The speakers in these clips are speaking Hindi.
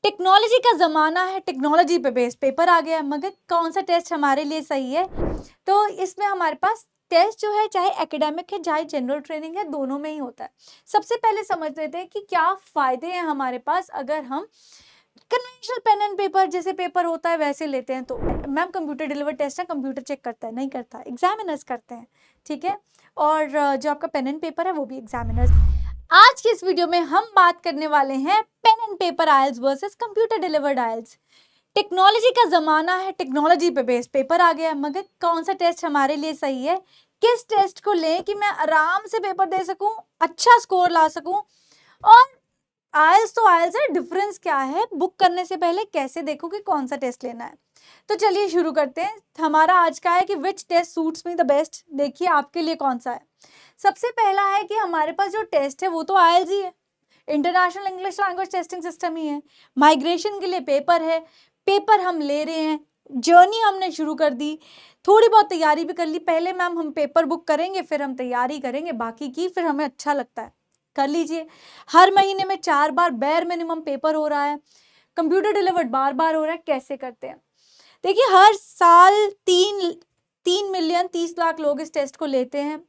टेक्नोलॉजी का ज़माना है, टेक्नोलॉजी पे बेस्ड पेपर आ गया है, मगर कौन सा टेस्ट हमारे लिए सही है? तो इसमें हमारे पास टेस्ट जो है, चाहे एकेडमिक है, चाहे जनरल ट्रेनिंग है, दोनों में ही होता है। सबसे पहले समझ लेते हैं कि क्या फ़ायदे हैं हमारे पास अगर हम कन्वेंशनल पेन एंड पेपर जैसे पेपर होता है वैसे लेते हैं तो। मैम कंप्यूटर डिलीवर्ड टेस्ट है, कंप्यूटर चेक करता है? नहीं करता, एग्जामिनर्स करते हैं, ठीक है? और जो आपका पेन एंड पेपर है वो भी एग्जामिनर्स। आज की इस वीडियो में हम बात करने वाले हैं pen and paper IELTS versus computer delivered IELTS. Technology का ज़माना है, टेक्नोलॉजी पे बेस्ड पेपर आ गया है, मगर कौन सा टेस्ट हमारे लिए सही है? किस टेस्ट को लें कि मैं आराम से पेपर दे सकूं, अच्छा स्कोर ला सकूं? और आइल्स तो आइल्स है, डिफरेंस क्या है? बुक करने से पहले कैसे देखो कि कौन सा टेस्ट लेना है? तो चलिए शुरू करते हैं। हमारा आज का है कि which test suits me the best. देखिए आपके लिए कौन सा है। सबसे पहला है कि हमारे पास जो टेस्ट है वो तो आइल्स ही है, international English language testing system ही है। माइग्रेशन के लिए पेपर है, पेपर हम ले रहे हैं, जर्नी हमने शुरू कर दी, थोड़ी बहुत तैयारी भी कर ली। पहले मैम हम पेपर बुक करेंगे, फिर हम तैयारी करेंगे बाकी की, फिर हमें अच्छा लगता है कर लीजिए। हर महीने में 4 बार बेयर मिनिमम पेपर हो रहा है, कंप्यूटर डिलीवर्ड बार बार हो रहा है। कैसे करते हैं? देखिए हर साल 3 मिलियन 30 लाख लोग इस टेस्ट को लेते हैं,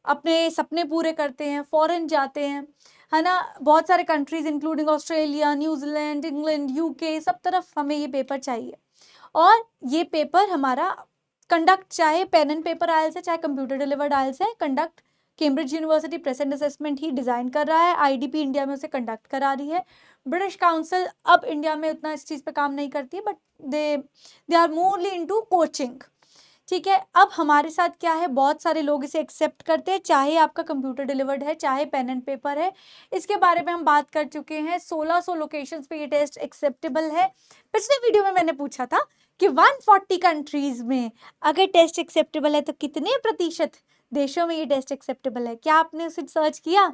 अपने सपने पूरे करते हैं, फॉरेन जाते हैं, है ना? बहुत सारे countries including Australia, New Zealand, England, UK, सब तरफ हमें ये पेपर चाहिए। और ये पेपर हमारा कंडक्ट, चाहे पेन एंड पेपर आइल्स है, चाहे कंप्यूटर डिलीवर्ड आइल्स है, conduct Cambridge University present assessment ही डिजाइन कर रहा है। आईडीपी इंडिया में उसे कंडक्ट करा रही है। ब्रिटिश काउंसिल अब इंडिया में उतना इस चीज़ पे काम नहीं करती है, but they are morally into coaching, ठीक है? अब हमारे साथ क्या है, बहुत सारे लोग इसे एक्सेप्ट करते हैं, चाहे आपका कंप्यूटर डिलीवर्ड है, चाहे पेन एंड पेपर है। इसके बारे में हम बात कर चुके हैं। 1600 लोकेशंस पे ये टेस्ट एक्सेप्टेबल है। पिछले वीडियो में मैंने पूछा था कि 140 कंट्रीज में अगर टेस्ट एक्सेप्टेबल है तो कितने प्रतिशत देशों में ये टेस्ट एक्सेप्टेबल है? क्या आपने उसे सर्च किया?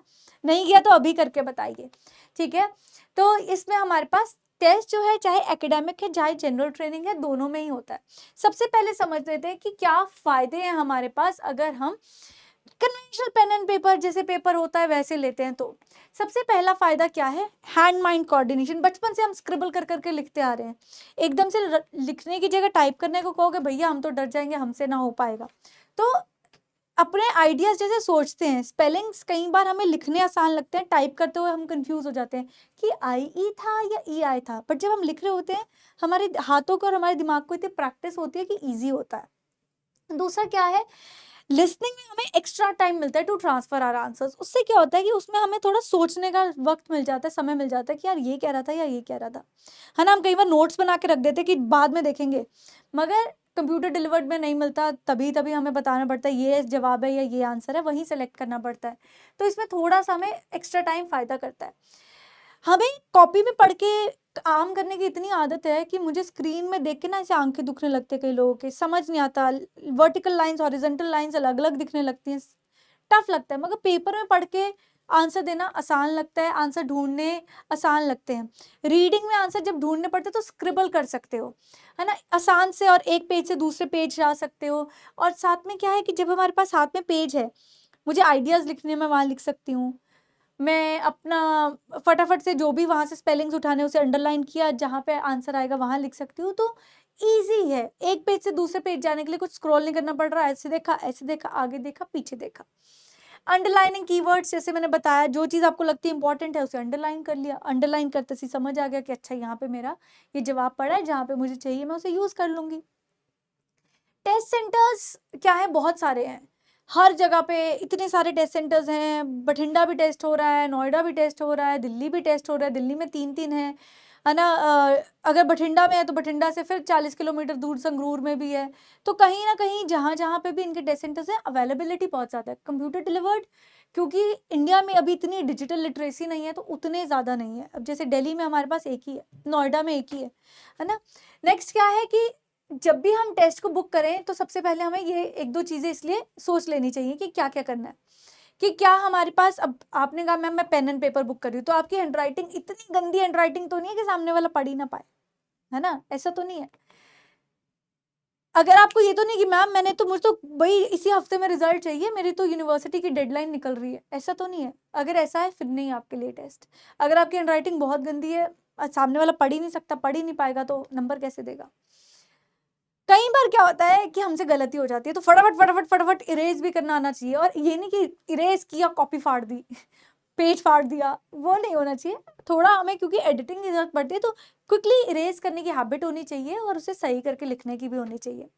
नहीं किया तो अभी करके बताइए, ठीक है? तो इसमें हमारे पास टेस्ट जो है, चाहे एकेडमिक है, चाहे जनरल ट्रेनिंग है, दोनों में ही होता है। सबसे पहले समझ लेते हैं कि क्या फायदे हैं हमारे पास अगर हम कन्वेंशनल पेन एंड पेपर जैसे पेपर होता है वैसे लेते हैं तो। सबसे पहला फायदा क्या है? Hand mind coordination. बचपन से हम स्क्रिबल कर करके लिखते आ रहे हैं, एकदम से लिखने की जगह टाइप करने को कहोगे, भैया हम तो डर जाएंगे, हमसे ना हो पाएगा। तो अपने आइडियाज जैसे सोचते हैं, स्पेलिंग्स कई बार हमें लिखने आसान लगते हैं, टाइप करते हुए हम कंफ्यूज हो जाते हैं कि आई ई था या ई आई था, बट जब हम लिख रहे होते हैं हमारे हाथों को और हमारे दिमाग को इतनी प्रैक्टिस होती है कि ईजी होता है। दूसरा क्या है? लिसनिंग में हमें एक्स्ट्रा टाइम मिलता है टू ट्रांसफर आवर आंसर्स। उससे क्या होता है कि उसमें हमें थोड़ा सोचने का वक्त मिल जाता है, समय मिल जाता है कि यार ये कह रहा था या ये कह रहा था, है ना? हम कई बार नोट्स बना के रख देते हैं कि बाद में देखेंगे, मगर कंप्यूटर डिलीवर्ड में नहीं मिलता। तभी तभी हमें बताना पड़ता है ये जवाब है या ये आंसर है, वहीं सेलेक्ट करना पड़ता है। तो इसमें थोड़ा सा हमें एक्स्ट्रा टाइम फ़ायदा करता है। हमें कॉपी में पढ़ के काम करने की इतनी आदत है कि मुझे स्क्रीन में देख के ना ऐसे आंखें दुखने लगते हैं, कई लोगों के समझ नहीं आता, वर्टिकल लाइंस हॉरिजॉन्टल लाइंस अलग अलग दिखने लगती हैं, टफ लगता है। मगर पेपर में पढ़ के आंसर देना आसान लगता है, आंसर ढूंढने आसान लगते हैं। रीडिंग में आंसर जब ढूंढने पड़ते तो स्क्रिबल कर सकते हो, है ना, आसान से, और एक पेज से दूसरे पेज जा सकते हो। और साथ में क्या है कि जब हमारे पास हाथ में पेज है, मुझे आइडियाज़ लिखने में वहाँ लिख सकती हूँ। मैं अपना फटाफट से जो भी वहाँ से स्पेलिंग्स उठाने उसे अंडरलाइन किया, जहाँ पे आंसर आएगा वहाँ लिख सकती हूँ। तो ईज़ी है, एक पेज से दूसरे पेज जाने के लिए कुछ स्क्रॉल नहीं करना पड़ रहा। ऐसे देखा, आगे देखा, पीछे देखा। अंडरलाइनिंग कीवर्ड्स, जैसे मैंने बताया, जो चीज़ आपको लगती है इंपॉर्टेंट है उसे अंडरलाइन कर लिया। अंडरलाइन करते ही समझ आ गया कि अच्छा यहाँ पे मेरा ये जवाब पड़ा है, जहाँ पे मुझे चाहिए मैं उसे यूज़ कर लूँगी। टेस्ट सेंटर्स क्या है? बहुत सारे हैं, हर जगह पे इतने सारे टेस्ट सेंटर्स हैं। बठिंडा भी टेस्ट हो रहा है, नोएडा भी टेस्ट हो रहा है, दिल्ली भी टेस्ट हो रहा है। दिल्ली में 3-3 है ना? अगर बठिंडा में है तो बठिंडा से फिर 40 किलोमीटर दूर संगरूर में भी है। तो कहीं ना कहीं जहाँ जहाँ पे भी इनके टेस्ट सेंटर्स हैं, अवेलेबिलिटी बहुत ज़्यादा है। कंप्यूटर डिलीवर्ड, क्योंकि इंडिया में अभी इतनी डिजिटल लिटरेसी नहीं है तो उतने ज़्यादा नहीं है। अब जैसे दिल्ली में हमारे पास एक ही है, नोएडा में एक ही है ना? नेक्स्ट क्या है कि जब भी हम टेस्ट को बुक करें तो सबसे पहले हमें ये 1-2 चीज़ें इसलिए सोच लेनी चाहिए कि क्या-क्या करना है। कि क्या हमारे पास, अब आपने कहा मैम मैं पेन एंड पेपर बुक कर रही हूँ, तो आपकी हैंडराइटिंग इतनी गंदी हैंडराइटिंग तो नहीं है कि सामने वाला पढ़ ही ना पाए, है ना? ऐसा तो नहीं है। अगर आपको ये तो नहीं कि मैम मैंने तो, मुझे तो भाई इसी हफ्ते में रिजल्ट चाहिए, मेरी तो यूनिवर्सिटी की डेडलाइन निकल रही है, ऐसा तो नहीं है। अगर ऐसा है फिर नहीं आपके लिए टेस्ट। अगर आपकी हैंडराइटिंग बहुत गंदी है, सामने वाला पढ़ ही नहीं सकता, पढ़ ही नहीं पाएगा, तो नंबर कैसे देगा। कई बार क्या होता है कि हमसे गलती हो जाती है, तो फटाफट फटाफट फटाफट इरेज भी करना आना चाहिए। और ये नहीं कि इरेज किया कॉपी फाड़ दी पेज फाड़ दिया, वो नहीं होना चाहिए। थोड़ा हमें क्योंकि एडिटिंग की जरूरत पड़ती है, तो क्विकली इरेज करने की हैबिट होनी चाहिए और उसे सही करके लिखने की भी होनी चाहिए।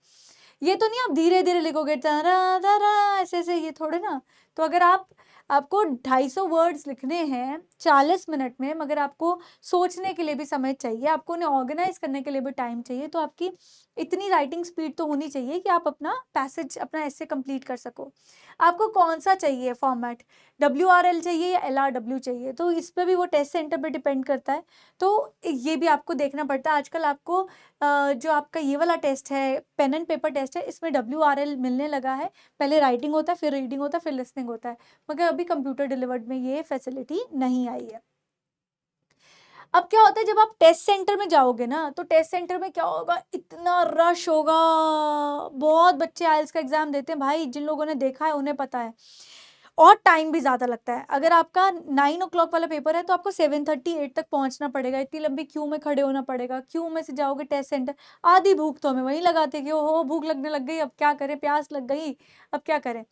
ये तो नहीं आप धीरे धीरे लिखोगे तारा तारा ऐसे ऐसे, ये थोड़े ना। तो अगर आपको 250 वर्ड्स लिखने हैं 40 मिनट में, मगर आपको सोचने के लिए भी समय चाहिए, आपको उन्हें ऑर्गेनाइज करने के लिए भी टाइम चाहिए, तो आपकी इतनी राइटिंग स्पीड तो होनी चाहिए कि आप अपना पैसेज, अपना ऐसे कंप्लीट कर सको। आपको कौन सा चाहिए फॉर्मेट, WRL चाहिए या LRW चाहिए, तो इस पर भी वो टेस्ट सेंटर पे डिपेंड करता है। तो ये भी आपको देखना पड़ता है। आजकल आपको जो आपका ये वाला टेस्ट है, पेन एंड पेपर टेस्ट है, इसमें WRL मिलने लगा है। पहले राइटिंग होता है, फिर रीडिंग होता है, फिर लिसनिंग होता है, मगर अभी कंप्यूटर डिलीवर्ड में ये फैसिलिटी नहीं आई है। अब क्या होता है, जब आप टेस्ट सेंटर में जाओगे ना, तो टेस्ट सेंटर में क्या होगा, इतना रश होगा। बहुत बच्चे आइल्स का एग्जाम देते हैं भाई, जिन लोगों ने देखा है उन्हें पता है। और टाइम भी ज़्यादा लगता है। अगर आपका 9 o'clock वाला पेपर है, तो आपको 7:38 तक पहुंचना पड़ेगा, इतनी लंबी क्यू में खड़े होना पड़ेगा। क्यू में से जाओगे टेस्ट सेंटर, आधी भूख तो हमें वहीं लगाते कि ओहो भूख लगने लग गई, अब क्या करें, प्यास लग गई, अब क्या करें,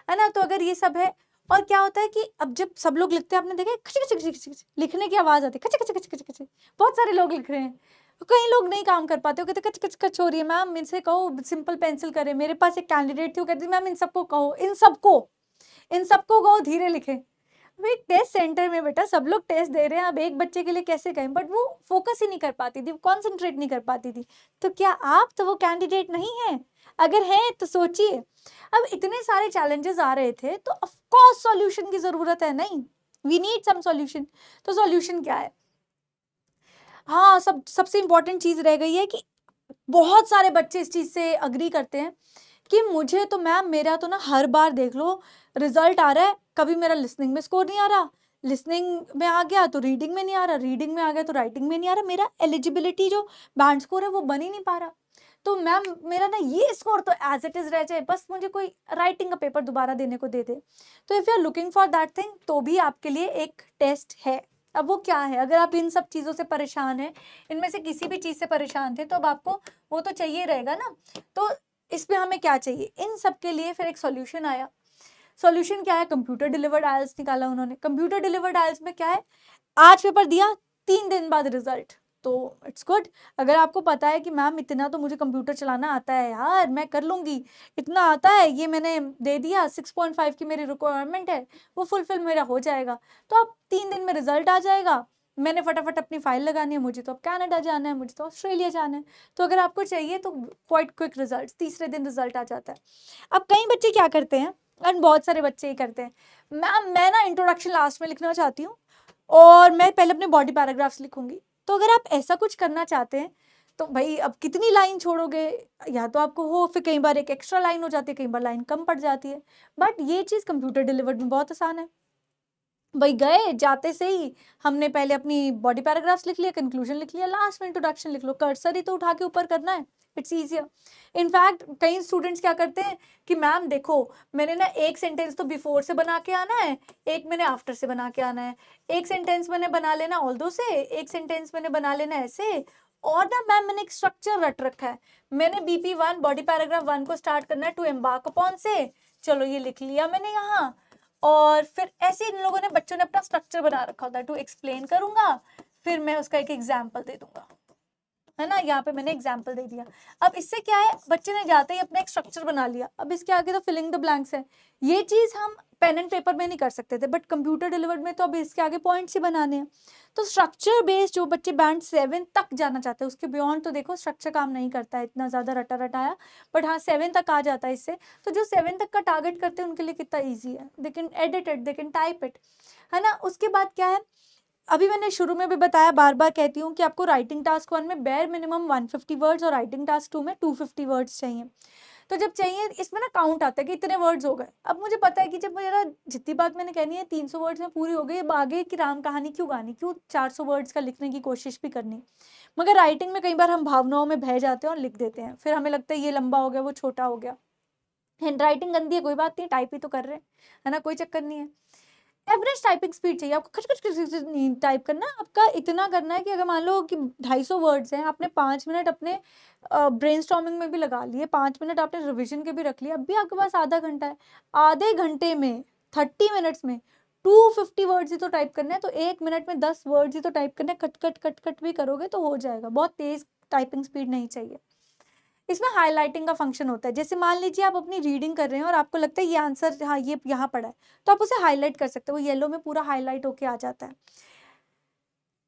है ना। तो अगर ये सब है, और क्या होता है कि अब जब सब लोग लिखते हैं, आपने देखा है खच खच खच खच लिखने की आवाज आती है, खच खच खच खच खच, बहुत सारे लोग लिख रहे हैं। कई लोग नहीं काम कर पाते, वो कहते कच कच कच हो रही है, मैम इनसे कहो सिंपल पेंसिल करे। मेरे पास एक कैंडिडेट थी, वो कहती मैम इन सबको कहो, इन सबको कहो धीरे लिखे। भाई टेस्ट सेंटर में बेटा सब लोग टेस्ट दे रहे हैं, अब एक बच्चे के लिए कैसे कहें, बट वो फोकस ही नहीं कर पाती थी, कॉन्सेंट्रेट नहीं कर पाती थी। तो क्या आप तो वो कैंडिडेट नहीं है? अगर है तो सोचिए। अब इतने सारे चैलेंजेस आ रहे थे, तो ऑफ कोर्स सॉल्यूशन की जरूरत है, नहीं, वी नीड सम सॉल्यूशन। तो सॉल्यूशन क्या है? हाँ, सबसे इंपॉर्टेंट चीज रह गई है कि बहुत सारे बच्चे इस चीज से अग्री करते हैं कि मुझे तो मैम, मेरा तो ना हर बार देख लो रिजल्ट आ रहा है, कभी मेरा लिसनिंग में स्कोर नहीं आ रहा, लिसनिंग में आ गया तो रीडिंग में नहीं आ रहा, रीडिंग में आ गया तो राइटिंग में नहीं आ रहा, मेरा एलिजिबिलिटी जो बैंड स्कोर है वो बन ही नहीं पा रहा। तो मैम मेरा ना ये स्कोर तो एज इट इज रह जाए, बस मुझे कोई राइटिंग का पेपर दोबारा देने को दे दे। तो if you are looking for that thing, तो भी आपके लिए एक टेस्ट है। अब वो क्या है, अगर आप इन सब चीज़ों से परेशान हैं, इनमें से किसी भी चीज़ से परेशान थे, तो अब आपको वो तो चाहिए रहेगा ना। तो इसमें हमें क्या चाहिए, इन सब के लिए फिर एक सॉल्यूशन आया। सॉल्यूशन क्या है? कंप्यूटर डिलीवर्ड आइल्स निकाला उन्होंने। कंप्यूटर डिलीवर्ड आइल्स में क्या है, आज पेपर दिया, 3 दिन बाद रिजल्ट, तो इट्स गुड। अगर आपको पता है कि मैम इतना तो मुझे कंप्यूटर चलाना आता है यार, मैं कर लूंगी, इतना आता है, ये मैंने दे दिया, 6.5 की मेरी रिक्वायरमेंट है, वो फुलफिल मेरा हो जाएगा, तो अब 3 दिन में रिजल्ट आ जाएगा। मैंने फटाफट अपनी फाइल लगानी है, मुझे तो अब कनाडा जाना है, मुझे तो ऑस्ट्रेलिया जाना है। तो अगर आपको चाहिए तो क्वाइट क्विक रिजल्ट, तीसरे दिन रिजल्ट आ जाता है। अब कई बच्चे क्या करते हैं, और बहुत सारे बच्चे ही करते हैं, मैम मैं ना इंट्रोडक्शन लास्ट में लिखना चाहती हूँ और मैं पहले अपने बॉडी पैराग्राफ्स लिखूंगी। तो अगर आप ऐसा कुछ करना चाहते हैं, तो भाई अब कितनी लाइन छोड़ोगे, या तो आपको हो, फिर कई बार एक एक्स्ट्रा लाइन हो जाती है, कई बार लाइन कम पड़ जाती है। बट ये चीज़ कंप्यूटर डिलीवर्ड में बहुत आसान है। भाई गए जाते से ही हमने पहले अपनी बॉडी पैराग्राफ्स लिख लिया, कंक्लूजन लिख लिया, लास्ट में इंट्रोडक्शन लिख लो, कर्सर ही तो उठा के ऊपर करना है, इट्स ईजियर। इनफैक्ट कई स्टूडेंट्स क्या करते हैं कि मैम देखो, मैंने ना एक सेंटेंस तो बिफोर से बना के आना है, एक मैंने आफ्टर से बना के आना है, एक सेंटेंस मैंने बना लेना ऑल्दो से, एक सेंटेंस मैंने बना लेना ऐसे। और ना मैम मैंने एक स्ट्रक्चर रट रखा है, मैंने BP1 बॉडी पैराग्राफ 1 को स्टार्ट करना है टू एम्बार्क अपॉन से, चलो ये लिख लिया मैंने यहाँ। और फिर ऐसे इन लोगों ने, बच्चों ने अपना स्ट्रक्चर बना रखा होता है, टू एक्सप्लेन करूंगा, फिर मैं उसका एक एग्जाम्पल दे दूंगा, है ना। यहाँ पे मैंने एग्जाम्पल दे दिया। अब इससे क्या है, बच्चे ने जाते ही अपना एक स्ट्रक्चर बना लिया, अब इसके आगे तो फिलिंग द ब्लैंक्स है। ये चीज हम पेन एंड पेपर में नहीं कर सकते थे, बट कंप्यूटर डिलीवर्ड में तो अब इसके आगे पॉइंट्स ही बनाने हैं। तो स्ट्रक्चर बेस्ड जो बच्चे बैंड 7 तक जाना चाहते हैं, उसके बियॉन्ड तो देखो स्ट्रक्चर काम नहीं करता है, इतना ज्यादा रटा रटाया, बट हाँ 7 तक आ जाता है इससे। तो जो 7 तक का टारगेट करते हैं उनके लिए कितना ईजी है, they can edit it, they can type it, है ना। उसके बाद क्या है, अभी मैंने शुरू में भी बताया, बार बार कहती हूँ कि आपको राइटिंग टास्क 1 में बेयर मिनिमम 150 वर्ड्स और राइटिंग टास्क 2 में 250 वर्ड्स चाहिए। तो जब चाहिए इसमें ना काउंट आता है कि इतने वर्ड्स हो गए। अब मुझे पता है कि जब मेरा जितनी बात मैंने कहनी है 300 वर्ड्स में पूरी हो गई, अब आगे की राम कहानी क्यों गानी, क्यों 400 वर्ड्स का लिखने की कोशिश भी करनी। मगर राइटिंग में कई बार हम भावनाओं में बह जाते हैं और लिख देते हैं, फिर हमें लगता है ये लंबा हो गया, वो छोटा हो गया। हैंड राइटिंग गंदी है, कोई बात नहीं, टाइप ही तो कर रहे हैं, है ना, कोई चक्कर नहीं है। एवरेज टाइपिंग स्पीड चाहिए आपको, खच खच खच खच नहीं टाइप करना, आपका इतना करना है कि अगर मान लो कि 250 वर्ड्स हैं, आपने 5 मिनट अपने ब्रेनस्टॉर्मिंग में भी लगा लिए, 5 मिनट आपने रिवीजन के भी रख लिया, अब भी आपके पास आधा घंटा है। आधे घंटे में 30 मिनट्स में 250 वर्ड्स ही तो टाइप करना है, तो 1 मिनट में 10 वर्ड्स ही तो टाइप करना है, कट कट कट कट भी करोगे तो हो जाएगा। बहुत तेज टाइपिंग स्पीड नहीं चाहिए। इसमें हाइलाइटिंग का फंक्शन होता है। जैसे मान लीजिए आप अपनी रीडिंग कर रहे हैं और आपको लगता है ये आंसर, हाँ ये यहाँ पड़ा है, तो आप उसे हाईलाइट कर सकते हो, वो येलो में पूरा हाईलाइट होके आ जाता है।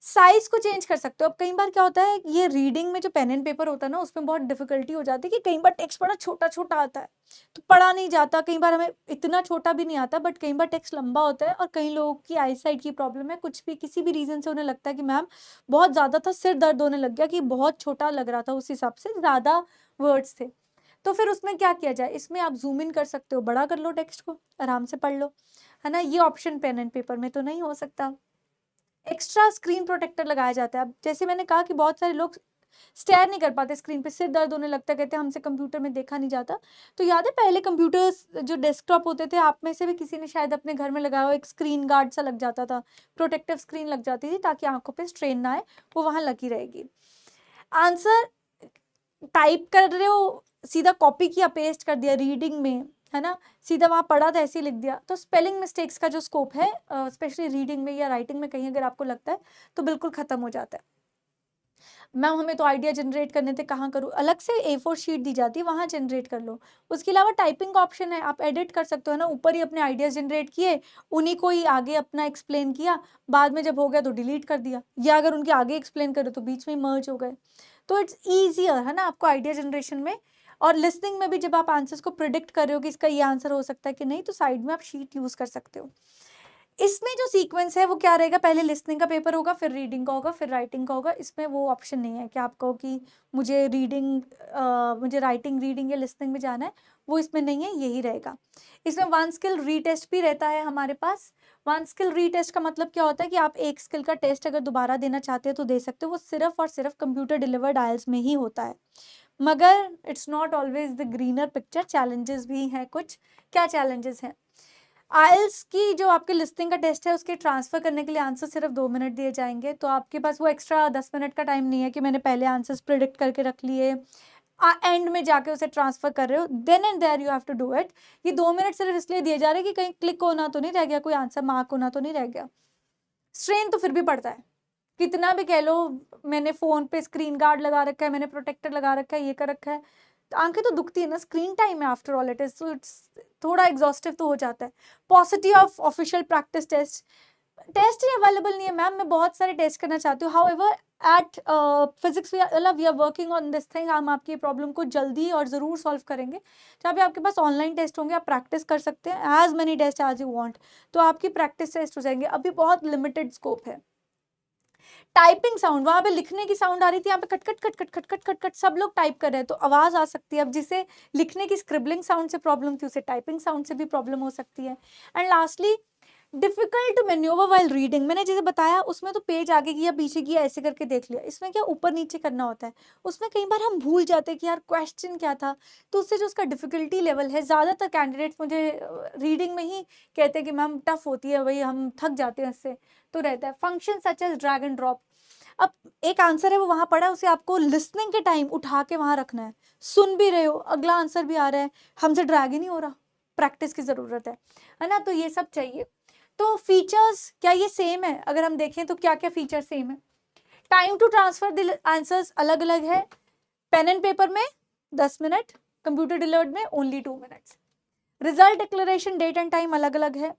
साइज को चेंज कर सकते हो। अब कई बार क्या होता है, ये रीडिंग में जो पेन एंड पेपर होता है ना, उसमें बहुत डिफिकल्टी हो जाती है कि कई बार टेक्स्ट बड़ा छोटा छोटा आता है, तो पढ़ा नहीं जाता। कई बार हमें इतना छोटा भी नहीं आता, बट कई बार टेक्स्ट लंबा होता है, और कई लोगों की आई साइट की प्रॉब्लम है, कुछ भी किसी भी रीजन से उन्हें लगता है कि मैम बहुत ज्यादा था, सिर दर्द होने लग गया, कि बहुत छोटा लग रहा था, उस हिसाब से ज्यादा वर्ड्स थे। तो फिर उसमें क्या किया जाए, इसमें आप जूम इन कर सकते हो, बड़ा कर लो टेक्स्ट को, आराम से पढ़ लो, है ना। ये ऑप्शन पेन एंड पेपर में तो नहीं हो सकता। एक्स्ट्रा स्क्रीन प्रोटेक्टर लगाया जाता है। अब जैसे मैंने कहा कि बहुत सारे लोग स्टेयर नहीं कर पाते स्क्रीन पे, सिर दर्द होने लगता है, कहते हैं हमसे कंप्यूटर में देखा नहीं जाता। तो याद है पहले कंप्यूटर्स जो डेस्कटॉप होते थे, आप में से भी किसी ने शायद अपने घर में लगाया हो, एक स्क्रीन गार्ड सा लग जाता था, प्रोटेक्टिव स्क्रीन लग जाती थी, ताकि आंखों पे स्ट्रेन ना आए, वो वहां लगी रहेगी। आंसर टाइप कर रहे हो, सीधा कॉपी किया पेस्ट कर दिया रीडिंग में, है ना, सीधा वहां पढ़ा था ऐसे ही लिख दिया, तो स्पेलिंग मिस्टेक्स का जो स्कोप है स्पेशली रीडिंग में या राइटिंग में कहीं अगर आपको लगता है तो बिल्कुल खत्म हो जाता है। मैम हमें तो आइडिया जनरेट करने थे, कहाँ करूँ, अलग से A4 शीट दी जाती है, वहाँ जनरेट कर लो। उसके अलावा टाइपिंग का ऑप्शन है, आप एडिट कर सकते हो ना, ऊपर ही अपने आइडियाज जनरेट किए, उन्हीं को ही आगे अपना एक्सप्लेन किया, बाद में जब हो गया तो डिलीट कर दिया, या अगर उनके आगे एक्सप्लेन करो तो बीच में मर्ज हो गए। तो इट्स ईजियर, है ना, आपको आइडिया जनरेशन में। और लिसनिंग में भी जब आप आंसर्स को प्रिडिक्ट कर रहे हो कि इसका ये आंसर हो सकता है कि नहीं, तो साइड में आप शीट यूज कर सकते हो। इसमें जो सीक्वेंस है वो क्या रहेगा, पहले लिसनिंग का पेपर होगा, फिर रीडिंग का होगा, फिर राइटिंग का होगा। इसमें वो ऑप्शन नहीं है कि आप कहो कि मुझे मुझे राइटिंग, रीडिंग या लिसनिंग में जाना है, वो इसमें नहीं है, यही रहेगा। इसमें 1 स्किल रीटेस्ट भी रहता है हमारे पास। 1 स्किल रीटेस्ट का मतलब क्या होता है कि आप एक स्किल का टेस्ट अगर दोबारा देना चाहते हो तो दे सकते हो, वो सिर्फ और सिर्फ कंप्यूटर डिलीवर्ड आइल्स में ही होता है। मगर it's not always the greener picture, challenges भी हैं कुछ। क्या चैलेंजेस हैं, आइल्स की जो आपके लिस्टिंग का टेस्ट है, उसके ट्रांसफर करने के लिए आंसर सिर्फ 2 मिनट दिए जाएंगे, तो आपके पास वो एक्स्ट्रा 10 मिनट का टाइम नहीं है कि मैंने पहले आंसर्स प्रिडिक्ट करके रख लिए, एंड में जाके उसे ट्रांसफर कर रहे हो, then and there you have to do it. ये 2 मिनट सिर्फ इसलिए दिए जा रहे हैं कि कहीं क्लिक होना तो नहीं रह गया, कोई आंसर मार्क होना तो नहीं रह गया। स्ट्रेन तो फिर भी पड़ता है, कितना भी कह लो मैंने फोन पे स्क्रीन गार्ड लगा रखा है, मैंने प्रोटेक्टर लगा रखा है, ये कर रखा है, तो आंखें तो दुखती है ना, स्क्रीन टाइम है आफ्टर ऑल इट इज, तो इट्स थोड़ा एग्जॉस्टिव तो हो जाता है। Paucity of official practice test, test ही अवेलेबल नहीं है मैम, मैं बहुत सारे टेस्ट करना चाहती हूँ। However at physics we are working on this thing, हम आपकी प्रॉब्लम को जल्दी और ज़रूर सॉल्व करेंगे। जहाँ पे आपके पास ऑनलाइन टेस्ट होंगे, आप प्रैक्टिस कर सकते हैं as many test as you want, तो आपकी प्रैक्टिस टेस्ट हो जाएंगे। अभी बहुत लिमिटेड स्कोप है। टाइपिंग साउंड, वहां पे लिखने की साउंड आ रही थी, यहाँ पे cut cut cut cut cut cut cut cut सब लोग टाइप कर रहे हैं, तो आवाज आ सकती है। अब जिसे लिखने की स्क्रिबलिंग साउंड से प्रॉब्लम थी, उसे टाइपिंग साउंड से भी प्रॉब्लम हो सकती है। And lastly difficult to manoeuvre while reading, मैंने जैसे बताया उसमें तो पेज आगे की या पीछे की ऐसे करके देख लिया, इसमें क्या ऊपर नीचे करना होता है, उसमें कई बार हम भूल जाते हैं कि यार क्वेश्चन क्या था, तो उससे जो उसका डिफिकल्टी लेवल है, ज़्यादातर कैंडिडेट्स मुझे रीडिंग में ही कहते हैं कि मैम टफ होती है, वही हम थक जाते हैं इससे, तो रहता है। Function such as drag and drop, अब एक आंसर है वो वहां पड़ा है, उसे आपको लिसनिंग के टाइम उठा के वहां रखना है, सुन भी रहे हो, अगला आंसर भी आ रहा है, हमसे ड्रैग ही नहीं हो रहा, प्रैक्टिस की जरूरत है ना, तो ये सब चाहिए। तो फीचर्स क्या ये सेम है, अगर हम देखें तो क्या क्या फीचर सेम है। Time to transfer the answers अलग अलग है, पेन एंड पेपर में 10 मिनट, कंप्यूटर डिलीवर्ड में only 2 minutes. Result declaration date and time अलग अलग है,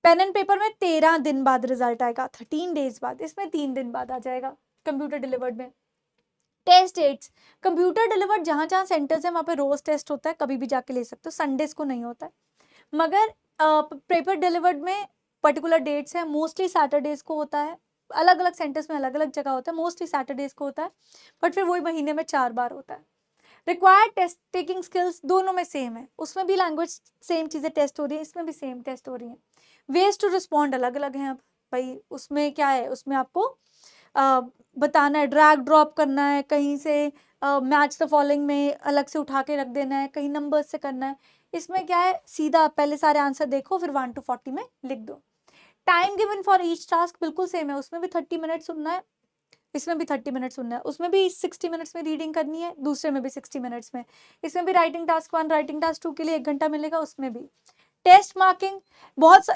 पेन एंड पेपर में 13 दिन बाद रिजल्ट आएगा, 13 डेज बाद, इसमें 3 दिन बाद आ जाएगा कंप्यूटर डिलीवर्ड में। टेस्ट डेट्स, कंप्यूटर डिलीवर्ड जहां जहां सेंटर्स है वहां पे रोज टेस्ट होता है, कभी भी जाके ले सकते हो, संडेज को नहीं होता है। मगर पेपर डिलीवर्ड में पर्टिकुलर डेट्स है, मोस्टली सैटरडेज को होता है, अलग अलग सेंटर्स में अलग अलग जगह होता है, मोस्टली सैटरडेज को होता है, बट फिर वही महीने में 4 बार होता है। रिक्वायर्ड टेस्ट टेकिंग स्किल्स दोनों में सेम है, उसमें भी लैंग्वेज सेम चीज़ें टेस्ट हो रही है, इसमें भी सेम टेस्ट हो रही है। वेज टू रिस्पॉन्ड अलग अलग हैं। अब भाई उसमें क्या है, उसमें आपको बताना है, ड्रैग ड्रॉप करना है, कहीं से मैच द फॉलोइंग में अलग से उठा के रख देना है, कहीं नंबर्स से करना है। इसमें क्या है, सीधा पहले सारे आंसर देखो, फिर 1 to 40 में लिख दो। Time given for each task बिल्कुल सेम है, उसमें भी 30 मिनट सुनना है, इसमें भी 30 मिनट सुनना है, उसमें भी 60 मिनट्स में रीडिंग करनी है, दूसरे में भी 60 मिनट्स में। इसमें भी राइटिंग टास्क 1, राइटिंग टास्क 2 के लिए 1 घंटा मिलेगा, उसमें भी। टेस्ट मार्किंग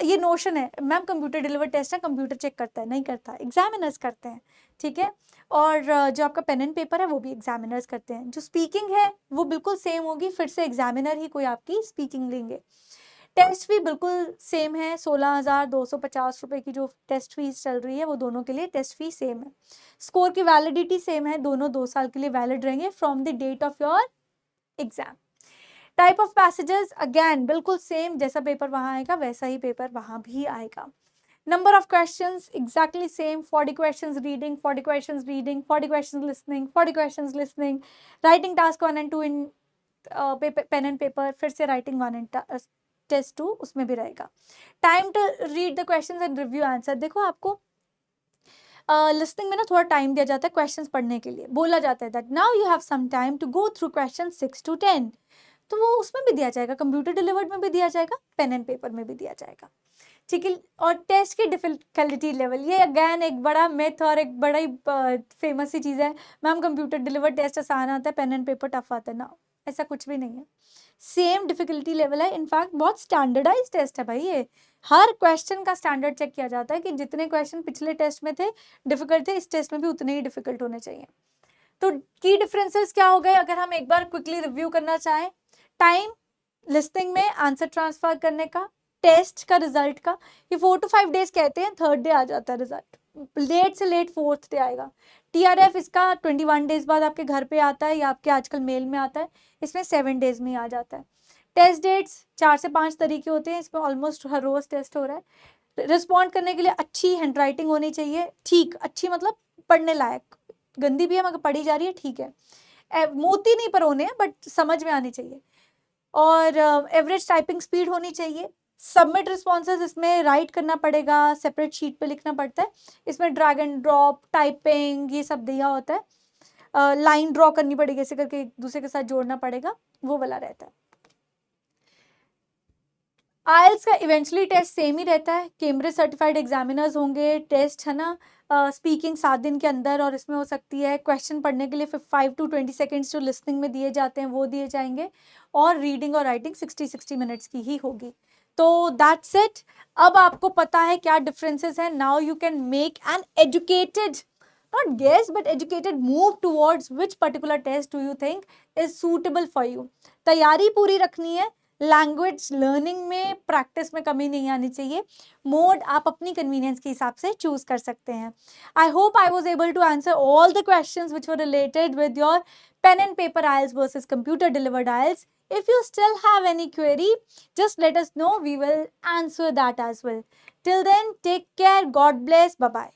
ये नोशन है मैम, कंप्यूटर डिलीवर्ड टेस्ट है, कंप्यूटर चेक करता है, नहीं करता, एग्जामिनर्स करते हैं, ठीक है। और जो आपका पेन एंड पेपर है वो भी एग्जामिनर्स करते हैं। जो स्पीकिंग है वो बिल्कुल सेम होगी, फिर से एग्जामिनर ही कोई आपकी स्पीकिंग लेंगे। टेस्ट फी बिल्कुल सेम है, 16,250 रुपए की जो टेस्ट फीस चल रही है वो दोनों के लिए टेस्ट फी सेम है। स्कोर की वैलिडिटी सेम है, दोनों 2 साल के लिए वैलिड रहेंगे from the date of your exam. Type of passages again बिल्कुल सेम, जैसा पेपर वहां आएगा वैसा ही पेपर वहां भी आएगा। Number of questions exactly same, 40 questions reading, 40 questions reading, 40 questions listening, 40 questions listening. Writing task 1 and 2 in pen and paper, फिर से राइटिंग 1 एंड टेस्ट 2 उसमें भी रहेगा। Time to read the questions and review answer, देखो आपको लिसनिंग में ना थोड़ा टाइम दिया जाता है क्वेश्चंस पढ़ने के लिए, बोला जाता है that now you have some time to go through question 6 to 10, तो वो उसमें भी दिया जाएगा, कंप्यूटर डिलीवर्ड में भी दिया जाएगा, पेन एंड पेपर में भी दिया जाएगा, ठीक है। और टेस्ट की डिफिकल्टी लेवल, ये अगेन एक बड़ा मिथ और एक बड़ा ही फेमस सी चीज़ है, मैम कंप्यूटर डिलीवर्ड टेस्ट आसान आता है, पेन एंड पेपर टफ आता है ना, ऐसा कुछ भी नहीं है, सेम डिफिकल्टी लेवल है। इनफैक्ट बहुत स्टैंडर्डाइज टेस्ट है भाई, ये हर क्वेश्चन का स्टैंडर्ड चेक किया जाता है कि जितने क्वेश्चन पिछले टेस्ट में थे डिफिकल्ट थे, इस टेस्ट में भी उतने ही डिफिकल्ट होने चाहिए। तो की डिफरेंसेस क्या हो गए, अगर हम एक बार क्विकली रिव्यू करना चाहें, टाइम लिस्टिंग में आंसर ट्रांसफर करने का, टेस्ट का रिजल्ट का, ये 4 to 5 डेज कहते हैं, 3rd डे आ जाता है रिजल्ट, लेट से लेट 4th डे आएगा। TRF इसका 21 डेज बाद आपके घर पे आता है या आपके आजकल मेल में आता है, इसमें 7 डेज में आ जाता है। टेस्ट डेट्स 4 से 5 तरीके होते हैं, इसमें ऑलमोस्ट हर रोज टेस्ट हो रहा है। रिस्पॉन्ड करने के लिए अच्छी हैंडराइटिंग होनी चाहिए, ठीक अच्छी मतलब पढ़ने लायक, गंदी भी है मगर पढ़ी जा रही है, ठीक है, मोती नहीं पर होने बट समझ में आनी चाहिए। और एवरेज टाइपिंग स्पीड होनी चाहिए। सबमिट रिस्पॉन्सेज इसमें राइट करना पड़ेगा, सेपरेट शीट पे लिखना पड़ता है, इसमें ड्रैग एंड ड्रॉप टाइपिंग ये सब दिया होता है, लाइन ड्रॉ करनी पड़ेगी, ऐसे करके एक दूसरे के साथ जोड़ना पड़ेगा, वो वाला रहता है। आइल्स का इवेंचुअली टेस्ट सेम ही रहता है, कैम्ब्रिज सर्टिफाइड एग्जामिनर्स होंगे, टेस्ट है ना स्पीकिंग 7 दिन के अंदर, और इसमें हो सकती है क्वेश्चन पढ़ने के लिए 5 to 20 सेकेंड्स जो लिसनिंग में दिए जाते हैं वो दिए जाएंगे, और रीडिंग और राइटिंग 60 मिनट्स की ही होगी। तो दैट्स इट, अब आपको पता है क्या डिफरेंसेस है, now you can make an educated not guess but educated move towards which particular test do you think is suitable for you। तैयारी पूरी रखनी है, लैंग्वेज लर्निंग में प्रैक्टिस में कमी नहीं आनी चाहिए, मोड आप अपनी कन्वीनियंस के हिसाब से चूज कर सकते हैं। I hope I was able to answer all the questions which were related with your pen and paper IELTS versus computer delivered IELTS. If you still have any query, just let us know, we will answer that as well. Till then, take care, God bless, bye bye.